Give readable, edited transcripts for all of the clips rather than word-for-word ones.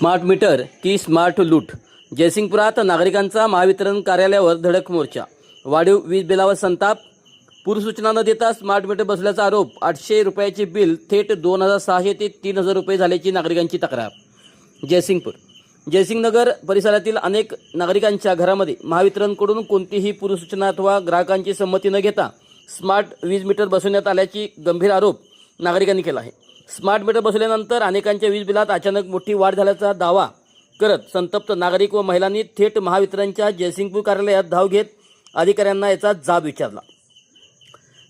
Smart meter की smart लूट. जयसिंगपुरात नागरिकांचा महावितरण कार्यालयावर धडक मोर्चा. वाढीव वीज बिलावर संताप. पूर्वसूचना न देता स्मार्ट मीटर बसवल्याचा आरोप. 800 रुपयाचे बिल थेट 2600 ते 3000 रुपये झाल्याची नागरिकांची तक्रार. जयसिंगनगर परिसरातील अनेक नागरिकांच्या घरामध्ये महावितरणकडून कोणतीही पूर्वसूचना अथवा ग्राहकांची संमती न घेता स्मार्ट वीज मीटर बसवण्यात आल्याची गंभीर आरोप नागरिकांनी केला आहे. स्मार्ट मीटर बसवल्यानंतर अनेकांच्या वीज बिलात अचानक मोठी वाढ झाल्याचा दावा करत संतप्त नागरिक व महिलांनी थेट महावितरणच्या जयसिंगपूर कार्यालयात धाव घेत अधिकाऱ्यांना याचा जाब विचारला.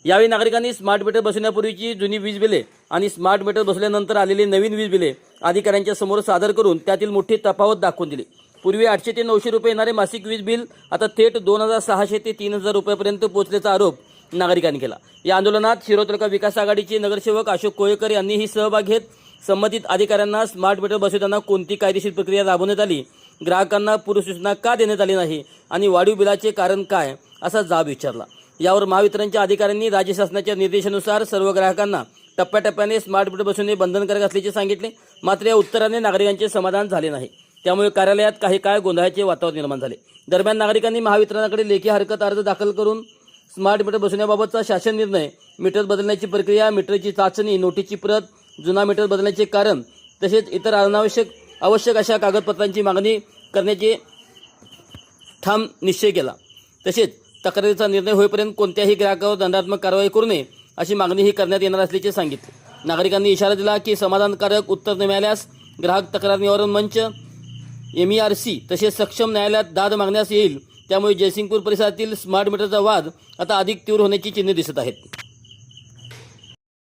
यावेळी नागरिकांनी स्मार्ट मीटर बसवण्यापूर्वीची जुनी वीज बिले आणि स्मार्ट मीटर बसवल्यानंतर आलेली नवीन वीज बिले अधिकाऱ्यांच्या समोर सादर करून त्यातील मोठी तफावत दाखवून दिली. पूर्वी 800 ते 900 रुपये येणारे मासिक वीज बिल आता थेट 2600 ते 3000 रुपयापर्यंत पोहोचल्याचा आरोप नागरिकांनी केला. या आंदोलनात शिरोळ तालुका विकास आघाडीचे नगरसेवक अशोक कोळेकर यांनीही सहभाग घेत संबंधित अधिकाऱ्यांना स्मार्ट मीटर बसवताना कोणती कायदेशीर प्रक्रिया राबवण्यात आली, ग्राहकांना पूर्वसूचना का देण्यात आली नाही आणि वाढीव बिलाचे कारण काय असा जाब विचारला. यावर महावितरणच्या अधिकाऱ्यांनी राज्य शासनाच्या निर्देशानुसार सर्व ग्राहकांना टप्प्याटप्प्याने स्मार्ट मीटर बसवणे बंधनकारक असल्याचे सांगितले. मात्र या उत्तराने नागरिकांचे समाधान झाले नाही. त्यामुळे कार्यालयात काही काळ गोंधळाचे वातावरण निर्माण झाले. दरम्यान नागरिकांनी महावितरणाकडे लेखी हरकत अर्ज दाखल करून स्मार्ट मीटर बसवण्याबाबतचा शासन निर्णय, मीटर बदलण्याची प्रक्रिया, मीटरची चाचणी, नोटीसची प्रत, जुना मीटर बदलण्याचे कारण तसेच इतर आवश्यक अशा कागदपत्रांची मागणी करण्याचे ठाम निश्चय केला. तसेच तक्रारीचा निर्णय होईपर्यंत कोणत्याही ग्राहकावर दंडात्मक कारवाई करू नये अशी मागणीही करण्यात येणार असल्याचे सांगितले. नागरिकांनी इशारा दिला की समाधानकारक उत्तर न मिळाल्यास ग्राहक तक्रार निवारण मंच, MERC तसेच सक्षम न्यायालयात दाद मागण्यास येईल. त्यामुळे जयसिंगपूर परिसरातील स्मार्ट मीटरचा वाद आता अधिक तीव्र होण्याची चिन्हे दिसत आहेत.